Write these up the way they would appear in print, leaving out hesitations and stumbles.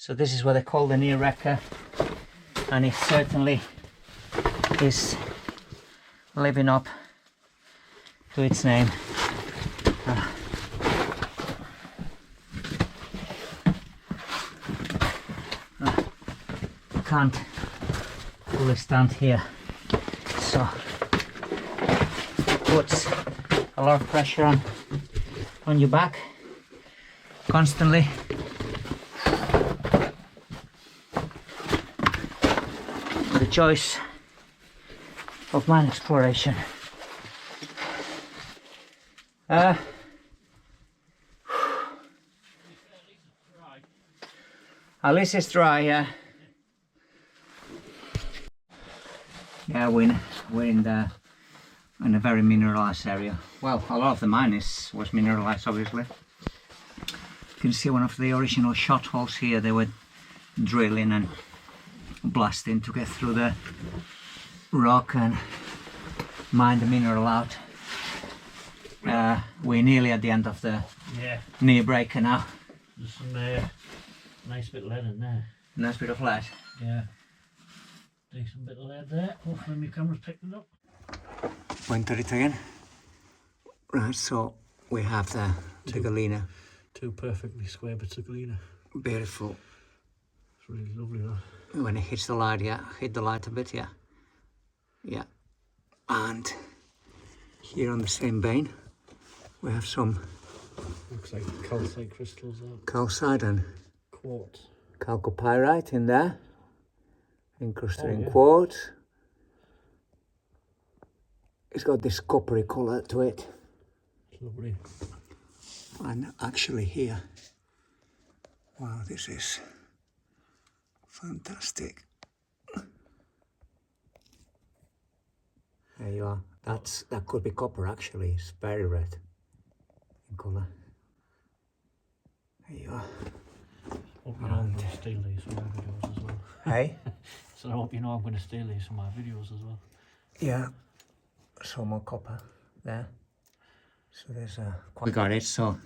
So this is what they call the near wrecker, and it certainly is living up to its name. Can't fully stand here, so it puts a lot of pressure on your back constantly. The choice of mine exploration. At least it's dry, yeah. Yeah, we're in a very mineralized area. Well, a lot of the mine was mineralized, obviously. You can see one of the original shot holes here. They were drilling and blasting to get through the rock and mine the mineral out. We're nearly at the end of the near breaker now. There's some nice bit of lead in there. Nice bit of lead. Yeah. Decent bit of lead there. Hopefully my camera's picked it up. Went at it again. Right, so we have the galena. Two perfectly square bits of galena. Beautiful. It's really lovely that. When it hits the light, yeah. Hit the light a bit, yeah. Yeah. And here on the same vein, we have some... Looks like calcite crystals there. Calcite and quartz. Chalcopyrite in there. Incrusted in quartz. It's got this coppery colour to it. It's lovely. And actually here, wow, this is fantastic. There you are. That could be copper actually. It's very red in colour. There you are. Hope you know I'm going to steal these from my videos as well. Hey? So I hope you know I'm going to steal these from my videos as well. Yeah. Some more copper there. So there's a... We got it, so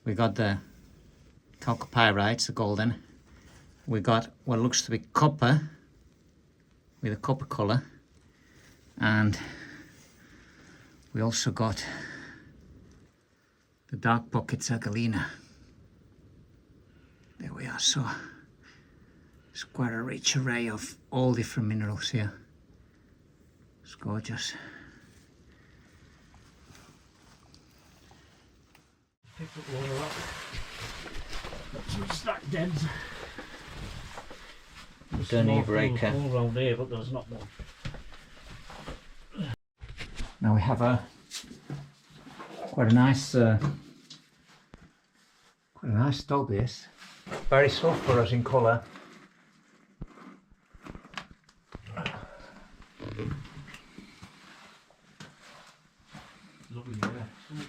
we got the chalcopyrite, the golden. We got what looks to be copper with a copper colour, and we also got the dark pockets of galena. There we are, so it's quite a rich array of all different minerals here. It's gorgeous. Pick up a lot of rock. Got some stacked deads. Don't need breaker. All around here, but there's not much. Now we have quite a nice stone. This very sulphurous in colour. Lovely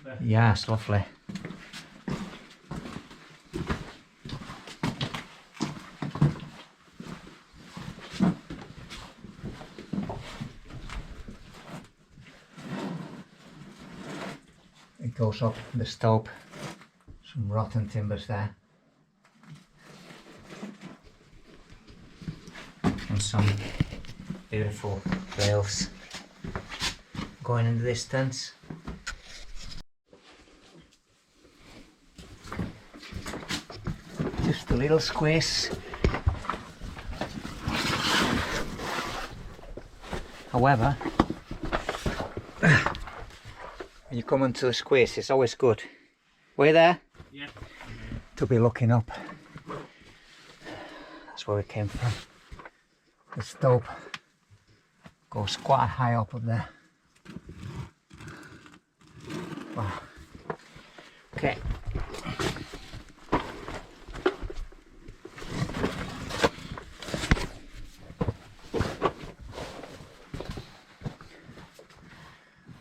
there. Yeah, it's lovely. It goes up the stope. Some rotten timbers there. And some beautiful rails going in the distance. Just a little squeeze. However, when you come into a squeeze, it's always good. Were you there? Yeah. To be looking up. That's where we came from. The stope goes quite high up there. Wow. Okay.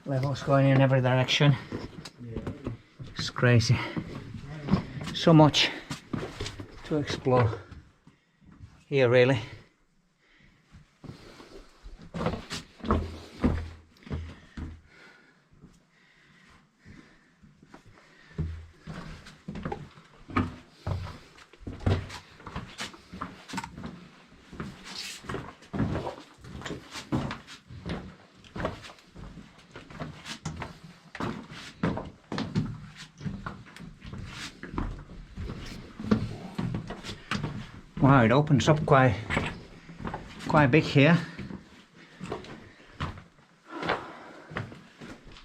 Levels going in every direction. It's crazy. So much to explore here, really. Wow, it opens up quite big here.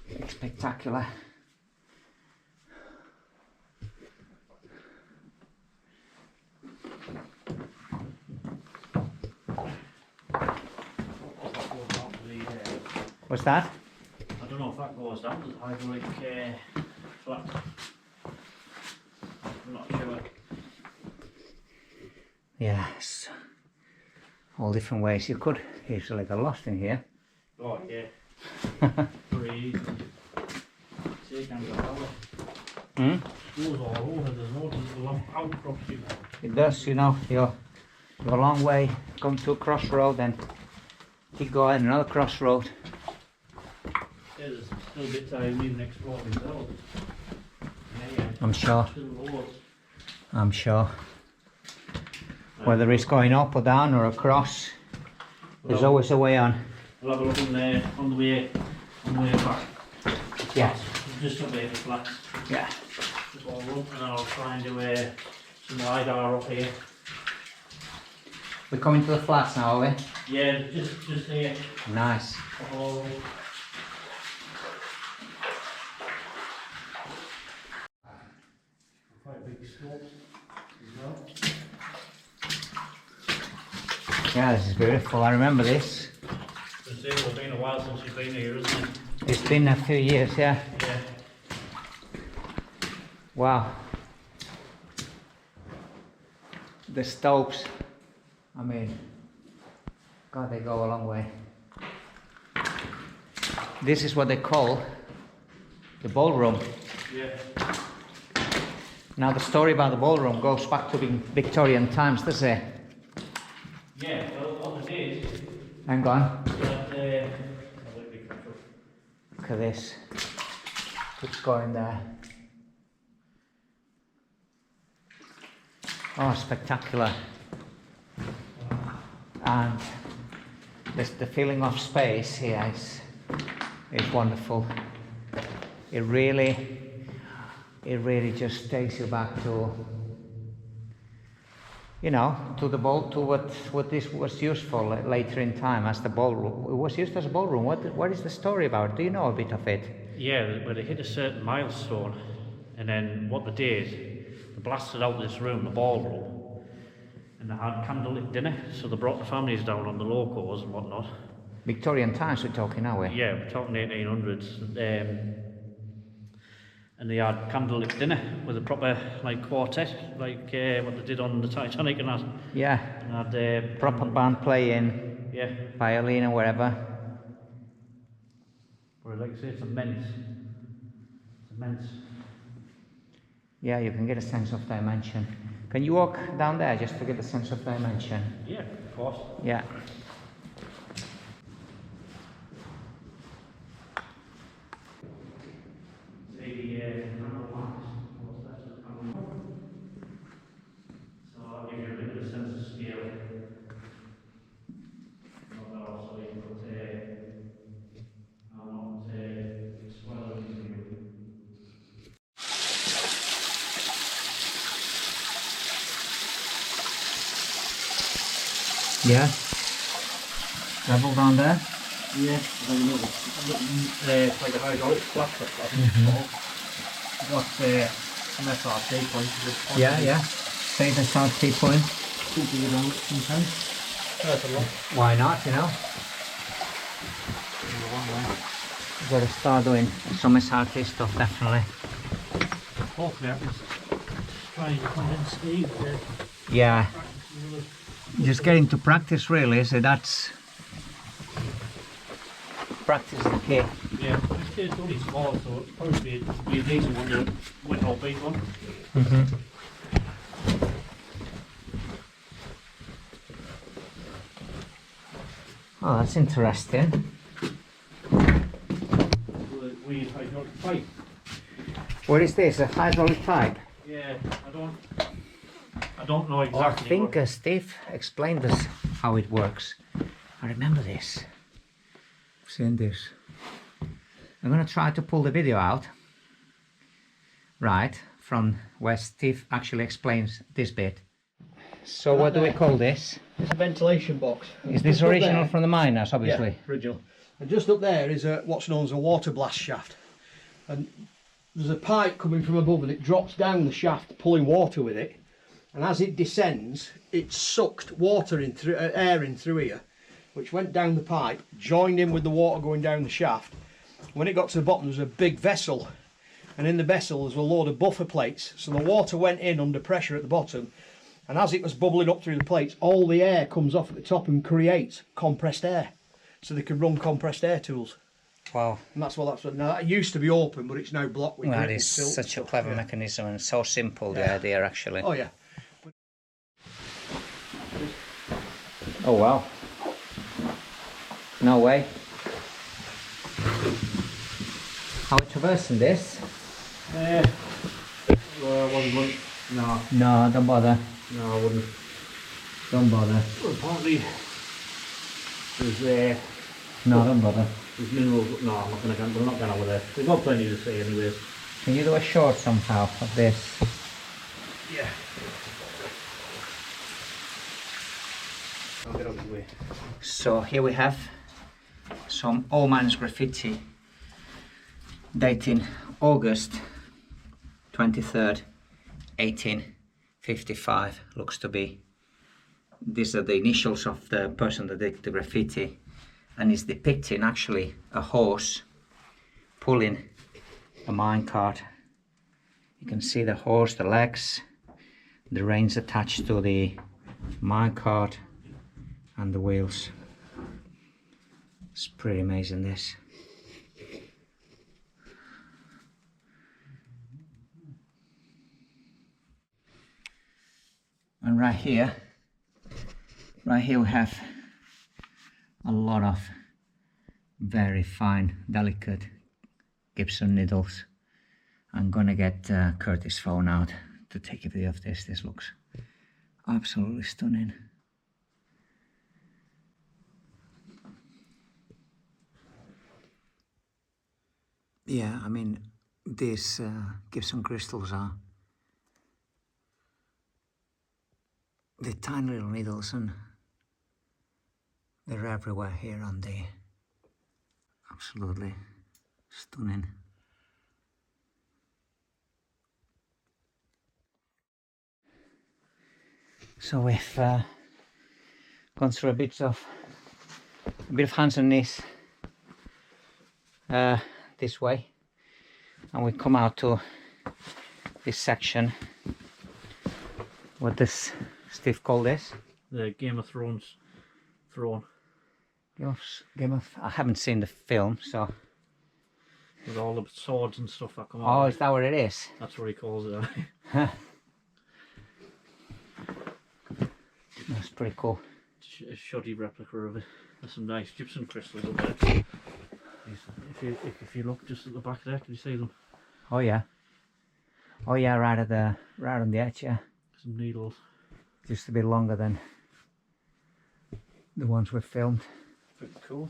It's spectacular. What's that? I don't know if that goes down to the hydraulic flat. I'm not sure. Yes. All different ways you could easily get lost in here. Oh yeah. Very easy. See, you can go that way. Goes all over, there's no long outcrops you. It does, you know, you're a long way, come to a crossroad and keep going another crossroad. Yeah, there's still bits I haven't even explored myself. Yeah. I'm sure. Still loads. I'm sure. Whether it's going up or down or across, there's always a way on. We'll have a look on there on the way back. Yeah. Just up here for flats. Yeah. Just all run, and I'll try and do some LiDAR up here. We're coming to the flats now, are we? Yeah, just here. Nice. Oh. Quite big slopes as well. Yeah, this is beautiful. I remember this. It's been a while since you've been here, isn't it? It's been a few years, yeah. Yeah. Wow. The stopes, I mean, God, they go a long way. This is what they call the ballroom. Yeah. Now the story about the ballroom goes back to Victorian times, does it? Yeah, well, what it is, Hang on. that, Look at this. Keeps going there. Oh, spectacular. And the feeling of space here is wonderful. It really just takes you back to, you know, to what this was used for later in time as the ballroom. It was used as a ballroom. What is the story about? Do you know a bit of it? yeah, but they hit a certain milestone, and then what they did, they blasted out this room, the ballroom, and they had candlelit dinner, so they brought the families down on the locos and whatnot. Victorian times we're talking, are we? Yeah, we're talking 1800s. And they had candlelit dinner with a proper like quartet, like what they did on the Titanic and that. Yeah. And had Proper band playing, yeah. violin or whatever. Or like I say, it's immense. It's immense. Yeah, you can get a sense of dimension. Can you walk down there just to get a sense of dimension? Yeah, of course. Yeah. So I'll give you a bit of a sense of scale. So you put I'll not swallow into you. Yeah. Level down there? Yeah, I know. It's like a hydraulic flat, I think it's called. Got some SRT points at this point. Yeah. Say the SRT point. Something around sometimes. That's a lot. Why not, you know? You've got to start doing some SRT stuff, definitely. Hopefully I can try and convince Steve to Yeah. practice. Just getting to practice really, so that's practice is the key. Yeah, this kid's only small, so it'll probably be a decent one to win or beat one. Oh, that's interesting. We hydraulic pipe. What is this? A hydraulic pipe? Yeah, I don't know exactly. I think Steve explained us how it works. I remember this. I've seen this. I'm going to try to pull the video out. Right, from where Steve actually explains this bit. So what do we call this? It's a ventilation box. Is this original from the miners, obviously? Yeah, original. And just up there is what's known as a water blast shaft. And there's a pipe coming from above and it drops down the shaft, pulling water with it. And as it descends, it sucked water in through, air in through here, which went down the pipe, joined in with the water going down the shaft. When it got to the bottom, there was a big vessel. And in the vessel, there's a load of buffer plates. So the water went in under pressure at the bottom. And as it was bubbling up through the plates, all the air comes off at the top and creates compressed air. So they could run compressed air tools. Wow. And that's what now that used to be open, but it's now blocked with That grit is and silt such and a stuff, clever yeah. mechanism and so simple, the idea actually. Oh yeah. Oh wow. No way. How are you traversing this? No, don't bother. No, I wouldn't. Don't bother. Well, apparently there's No, don't bother. there's minerals. No, we're not going over there. We've got plenty to see anyways. Can you do a short somehow of this? Yeah. I'll get out of the way. So here we have some old man's graffiti dating August 23rd, 1855. Looks to be. These are the initials of the person that did the graffiti, and is depicting actually a horse pulling a minecart. You can see the horse, the legs, the reins attached to the minecart, and the wheels. It's pretty amazing, this. And right here we have a lot of very fine, delicate Gibson needles. I'm gonna get Curtis' phone out to take a video of this. This looks absolutely stunning. Yeah, I mean, these Gibson crystals are the tiny little needles, and they're everywhere here on the. Absolutely stunning. So we've gone through a bit of hands and knees this way, and we come out to this section. What does Steve call this? The Game of Thrones throne. I haven't seen the film, so. With all the swords and stuff that come out. Oh, is that what it is? That's what he calls it. That's pretty cool. A shoddy replica of it. There's some nice Gibson crystals up there. If you look just at the back there, can you see them? Oh yeah. Oh yeah, right on the edge, yeah. Some needles. Just a bit longer than the ones we've filmed. Pretty cool.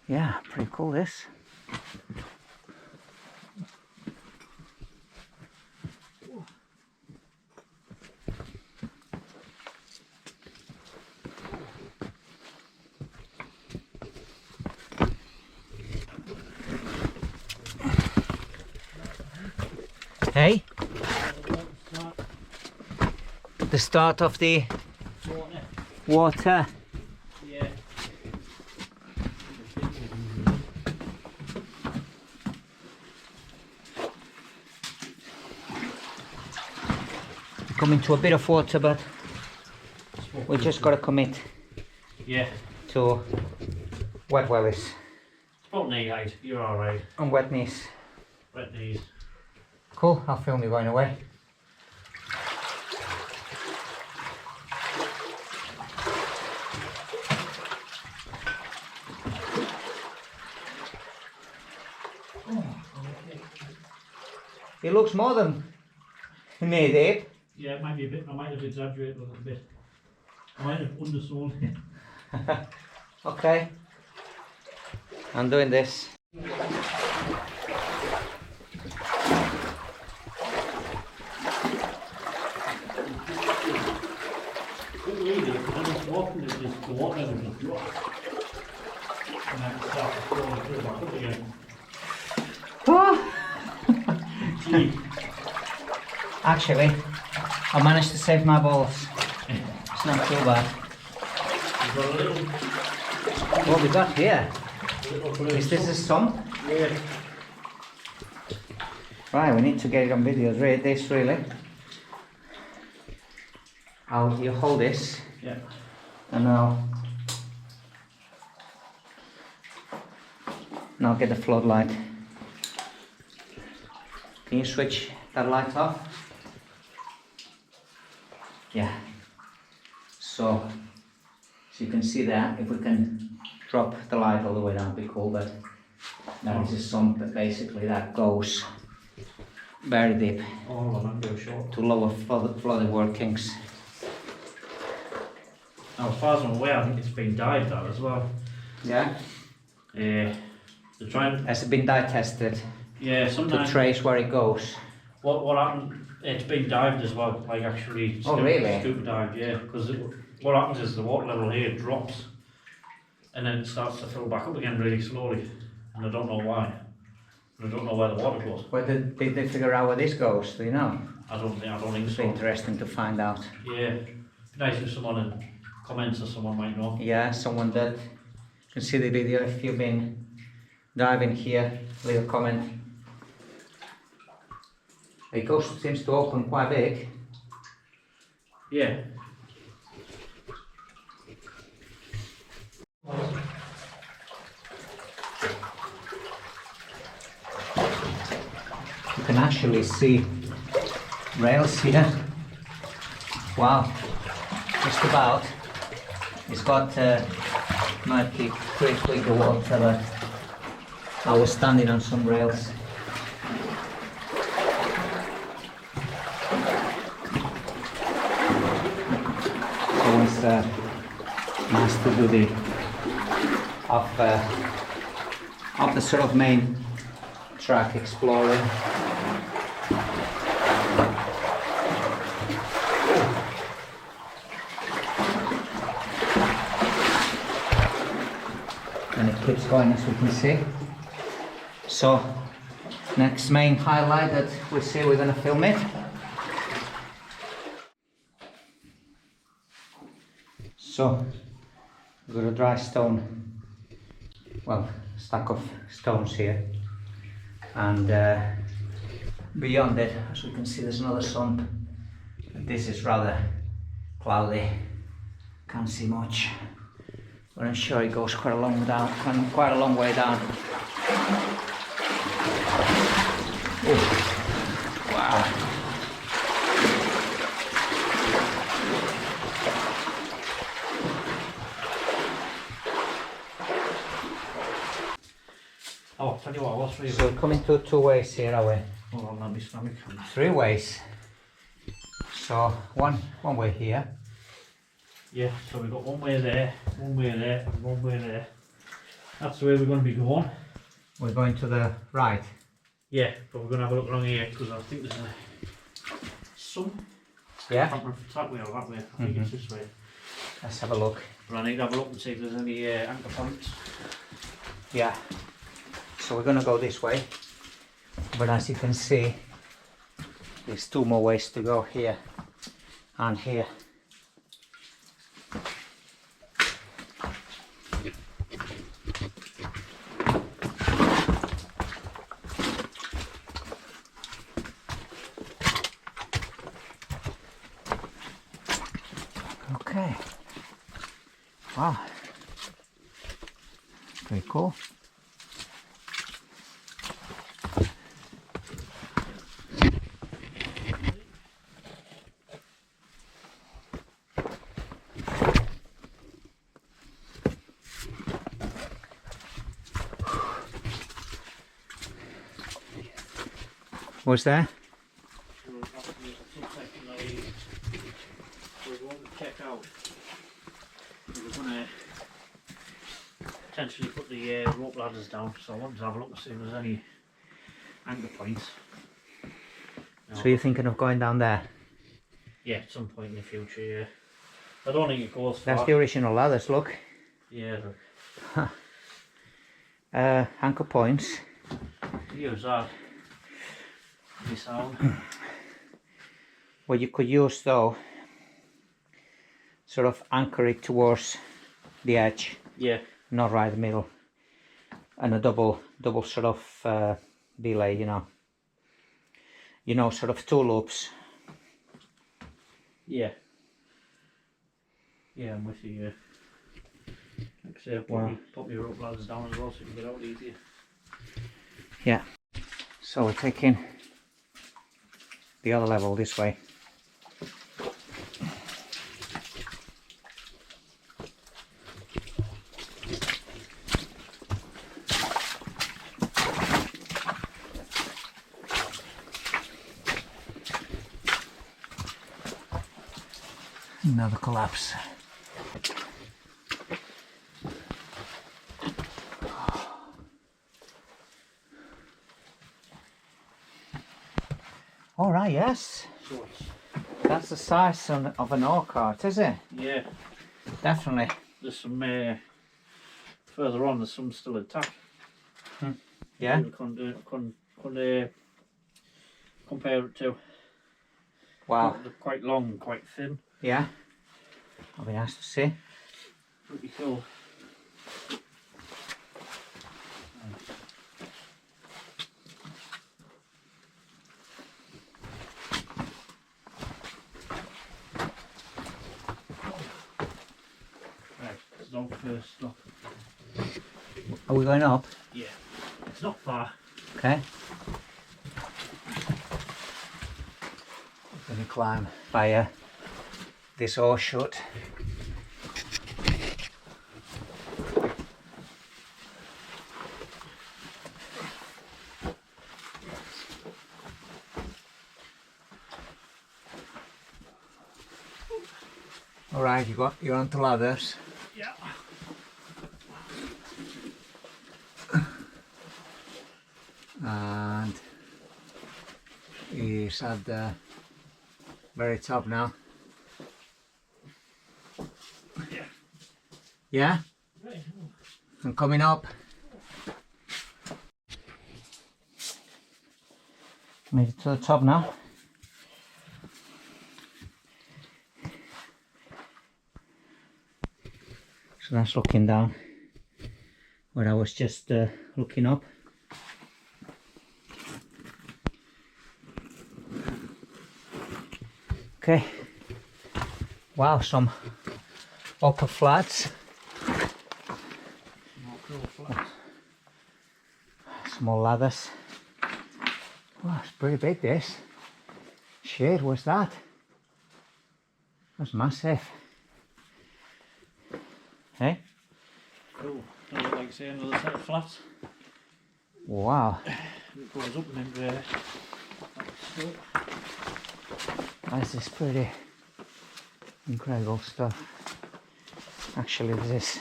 Yeah, pretty cool this. Hey? The start of the water. Yeah. We come into a bit of water, but we just got to commit to wet wellies. It's about knee height, you're alright. And wet knees. Wet knees. Cool, I'll film you going away. It looks more than knee deep. Yeah, it might be a bit, I might have exaggerated a little bit. I might have undersold it. Okay. I'm doing this. talking, the water level just dropped. And then it started flowing through back up again. Gee. Actually, I managed to save my balls. It's not too bad. You've got a little, What we got here? blue Is this a sump? Yeah. Right, we need to get it on video. This really. You hold this, Yeah. and now get the floodlight. Can you switch that light off? Yeah. So you can see there. If we can drop the light all the way down, it'd be cool. But that is a sump basically that goes very deep Oh, well, I'm go short. to lower flooded workings. Now, as far as I'm aware, I think it's been dived that as well. Yeah. They're trying. Has it been dye tested Yeah, to sometimes. trace where it goes? What happened? It's been dived as well, like actually. Really? Scuba dived, yeah. Because what happens is the water level here drops, and then it starts to fill back up again really slowly, and I don't know why. I don't know where the water goes. Where did they figure out where this goes? Do you know? I don't think It's so. interesting to find out. Yeah, nice if someone in comments or someone might know. Yeah, someone that can see the video. If you've been diving here, leave a comment. It seems to open quite big. Yeah. You can actually see rails here. Wow, just about. It's got might be quickly the water, but I was standing on some rails. Always nice to do the off the sort of main track exploring. And it keeps going, as we can see. So next main highlight that we see, we're going to film it. So we've got a dry stone, well, stack of stones here, and beyond it, as we can see, there's another sump. This is rather cloudy, can't see much, but I'm sure it goes quite a long way down. Ooh. Wow. Oh, tell you what, what's three? So we're coming to two ways here, are we? Hold on, let me snap it. Three ways. So one way here. Yeah, so we've got one way there, one way there, and one way there. That's the way we're going to be going. We're going to the right. Yeah, but we're going to have a look along here because I think there's some. Yeah. I can't remember if it's that way or that way. I think it's this way. Let's have a look. But I need to have a look and see if there's any anchor points. Yeah. So we're gonna go this way. But as you can see, there's two more ways to go, here and here. Okay. Wow. Very cool. What's that? We're going to check out. We're going to potentially put the rope ladders down, so I wanted to have a look and see if there's any anchor points. So you're thinking of going down there? Yeah, at some point in the future, yeah. I don't think it goes far. That's the original ladders, look. Yeah. Anchor points. Use that. Be sound. What you could use though, sort of anchor it towards the edge, Yeah. not right in the middle, and a double sort of belay, you know, sort of 2 loops. Yeah. Yeah, I'm with you. Yeah. Like I say, put your rope ladders down as well so you can get out easier. Yeah. So we're taking the other level this way. Another collapse. All right, yes. So That's the size of an ore cart, is it? yeah, Definitely. there's some further on. There's some still intact. Yeah. We couldn't compare it to. Wow. They're quite long, and quite thin. Yeah. That'll be nice to see. Pretty cool. Right, it's not first stop. Are we going up? Yeah, it's not far. Okay. We're going to climb via this ore chute. All right, you're onto ladders. Yeah. And he's at the very top now. Yeah. Yeah? Right. I'm coming up. Made it to the top now. So that's looking down where I was just looking up. Okay. Wow, some upper flats. Small ladders. Wow, it's pretty big this. Shit, what's that? That's massive. Hey? Cool. Does look like say another set of flats. Wow. It goes up and into This is pretty incredible stuff. Actually, this is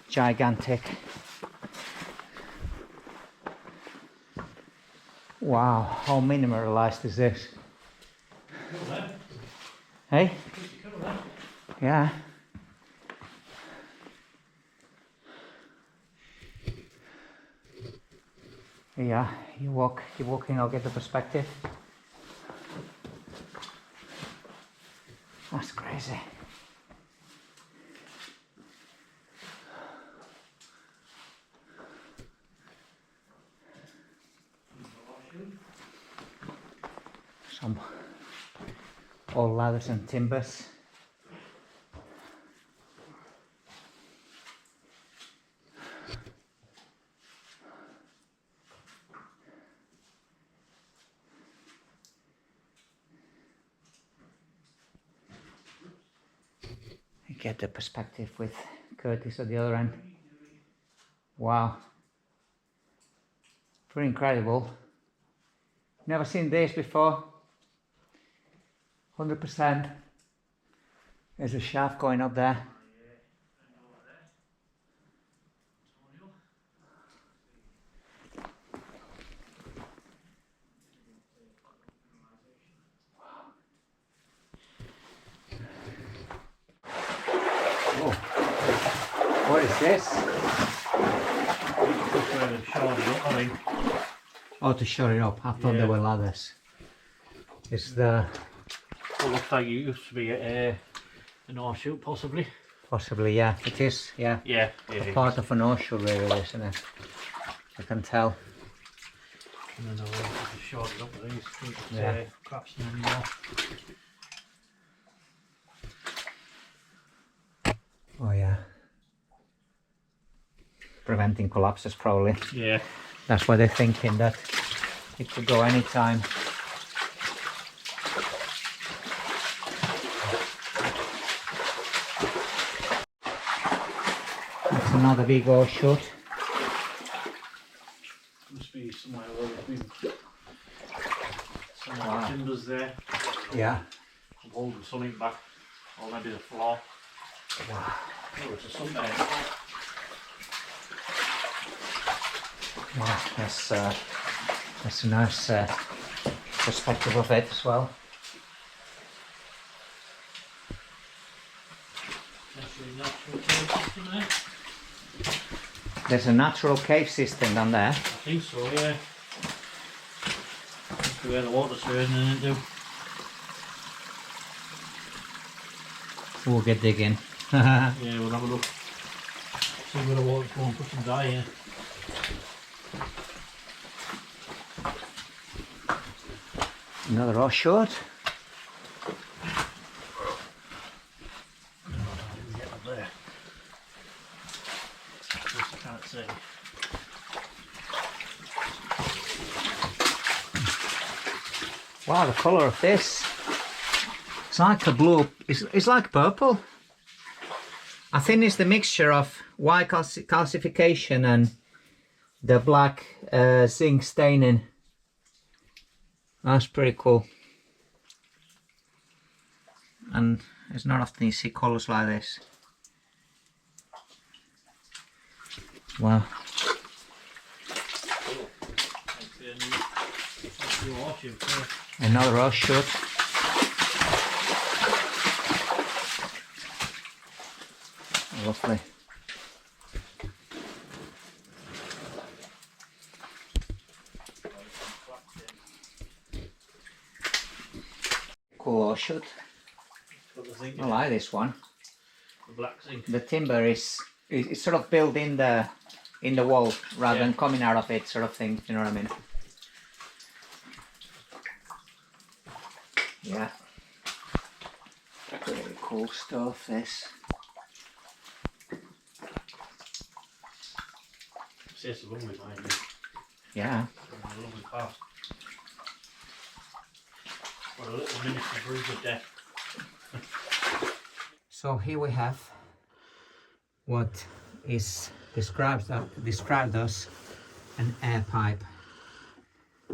gigantic. Wow, how mineralized is this? Hey? Yeah. Yeah, you walk in, I'll get the perspective. That's crazy. Some old ladders and timbers. Get the perspective with Curtis at the other end. Wow, pretty incredible. Never seen this before. 100%. There's a shaft going up there. is this? Oh, to shut it up. I thought they were ladders. It's the... It looks like it used to be an horseshoe, possibly. Possibly, yeah. It is, yeah. Yeah, A part of an horseshoe, really, isn't it? I can tell. And then I'll just short it up with these. Yeah. Collapsing anymore. Oh, yeah. Preventing collapses, probably. Yeah. That's why they're thinking that it could go anytime. That's another big horseshoe. Must be somewhere where there's been some timbers there. Yeah. I'm holding something back. Or maybe the floor. Wow. Oh, it's a sunbed. Wow, that's a nice perspective of it as well. There's a natural cave system down there. I think so, yeah. That's where the water's turning into. We'll get digging. Yeah, we'll have a look. See where the water's going, put some dye in. Another horseshoe. No, I didn't get up there. Just can't see. Wow, the colour of this. It's like a blue, it's like purple. I think it's the mixture of white calcification and the black zinc staining. That's pretty cool. And it's not often you see colours like this. Wow. Another horseshoe. Lovely. Cool horseshoe. I like this one. The black zinc. The timber is sort of built in the wall rather than coming out of it, sort of thing. You know what I mean? Yeah. Really cool stuff. This. It's a lovely mine. Yeah. A lovely path. What a little miniature breeze of death. So here we have what is described as an air pipe.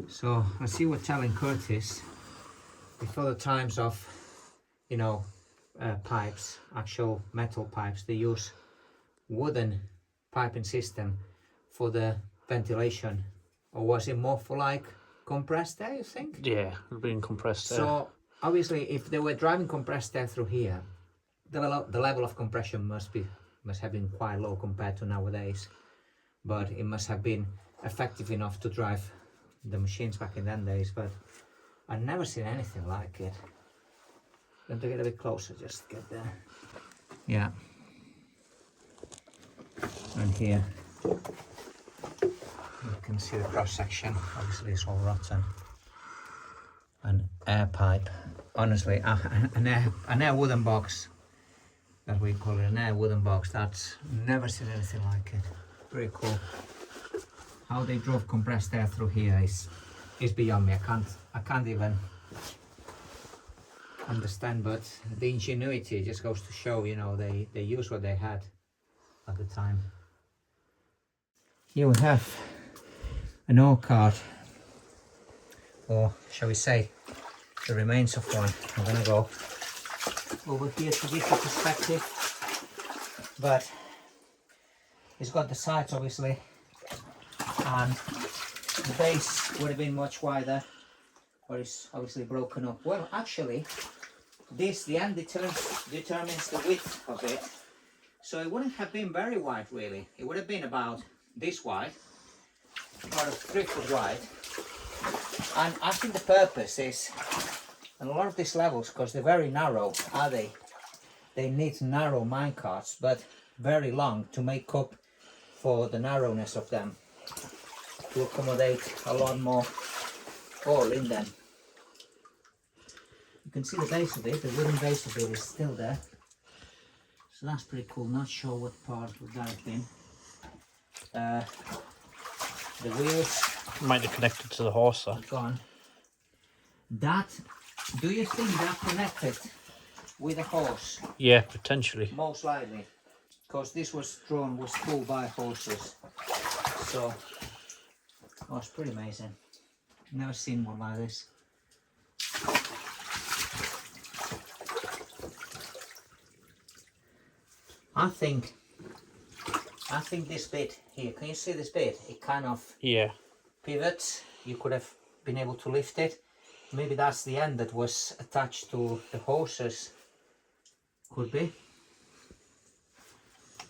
So as you were telling Curtis, before the times of, you know, pipes, actual metal pipes, they use wooden piping system for the ventilation, or was it more for like compressed air, you think? Yeah, being compressed air. So obviously if they were driving compressed air through here, the level of compression must have been quite low compared to nowadays, but it must have been effective enough to drive the machines back in them days. But I've never seen anything like it. Going to get a bit closer, just get there. Yeah. And here you can see the cross section. Obviously it's all rotten. An air pipe. Honestly, an air wooden box. That we call it, an air wooden box. That's never seen anything like it. Pretty cool. How they drove compressed air through here is beyond me. I can't even understand, but the ingenuity just goes to show, you know, they use what they had at the time. Here we have an ore cart, or shall we say the remains of one. I'm gonna go over here to give you perspective, but it's got the sides obviously, and the base would have been much wider, but it's obviously broken up. Well, actually, the end determines the width of it, So it wouldn't have been very wide really. It would have been about this wide, about 3 foot wide. And I think the purpose is, and a lot of these levels, because they're very narrow, are they? They need narrow minecarts, but very long to make up for the narrowness of them, to accommodate a lot more ore in them. You can see the base of it, the wooden base of it is still there. So that's pretty cool. Not sure what part would that have been. The wheels Might have connected to the horse there. gone. That, do you think that connected with a horse? Yeah, potentially. Most likely, because this was pulled by horses. So, oh, it's pretty amazing. Never seen one like this. I think this bit here, can you see this bit? It kind of pivots. You could have been able to lift it. Maybe that's the end that was attached to the horses. Could be.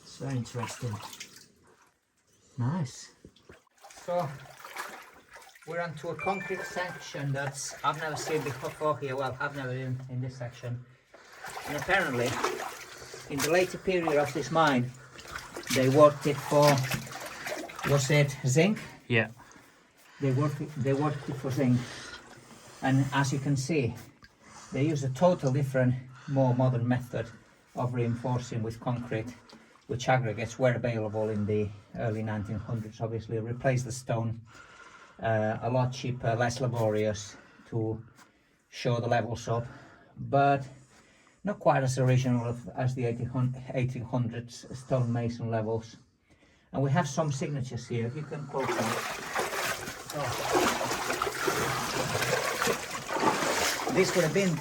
It's very interesting. Nice. So we're onto a concrete section that's I've never seen before here. Well, I've never been in this section. And apparently, in the later period of this mine, they worked it for, was it zinc? Yeah. They worked it for zinc. And as you can see, they use a total different, more modern method of reinforcing with concrete, which aggregates were available in the early 1900s. Obviously, replaced the stone, a lot cheaper, less laborious to show the levels up, but not quite as original as the 1800s stonemason levels. And we have some signatures here, if you can quote them. This would have been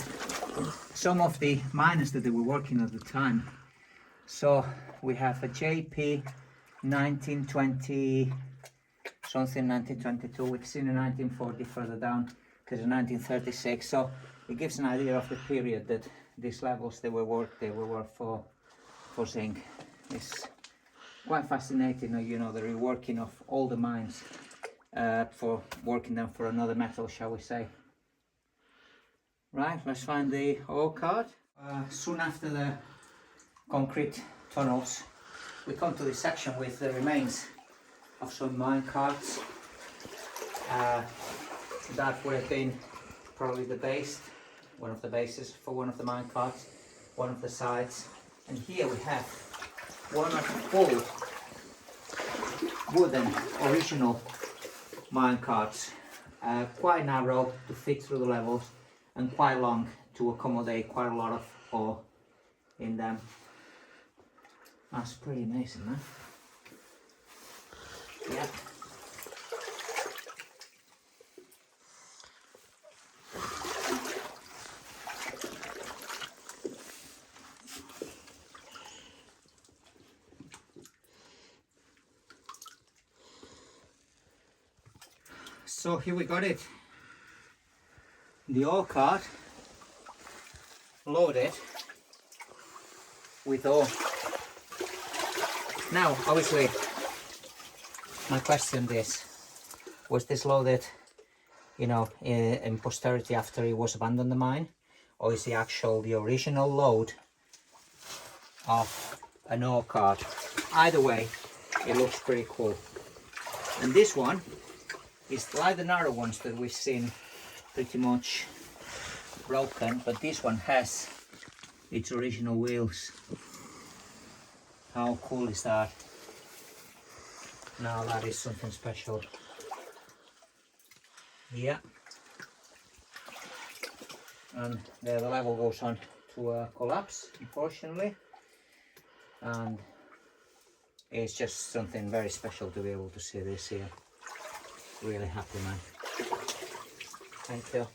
some of the miners that they were working at the time. So we have a JP 1920 something, 1922. We've seen a 1940 further down. There's a 1936. So it gives an idea of the period that these levels they were worked for zinc. It's quite fascinating, you know, the reworking of all the mines for working them for another metal, shall we say. Right, let's find the ore card. Soon after the concrete tunnels, we come to this section with the remains of some mine carts. That would have been probably the base, one of the bases for one of the mine carts, one of the sides. And here we have one of the full wooden original mine carts, quite narrow to fit through the levels and quite long to accommodate quite a lot of ore in them. That's pretty amazing, man. Yeah. So here we got it. The ore cart loaded with ore. Now, obviously, my question is, was this loaded, you know, in posterity after he was abandoned the mine, or is the original load of an ore cart? Either way, it looks pretty cool. And this one is like the narrow ones that we've seen, pretty much broken, but this one has its original wheels. How cool is that? Now that is something special. Yeah. And there the level goes on to collapse, unfortunately. And it's just something very special to be able to see this here. Really happy, man. Thank you.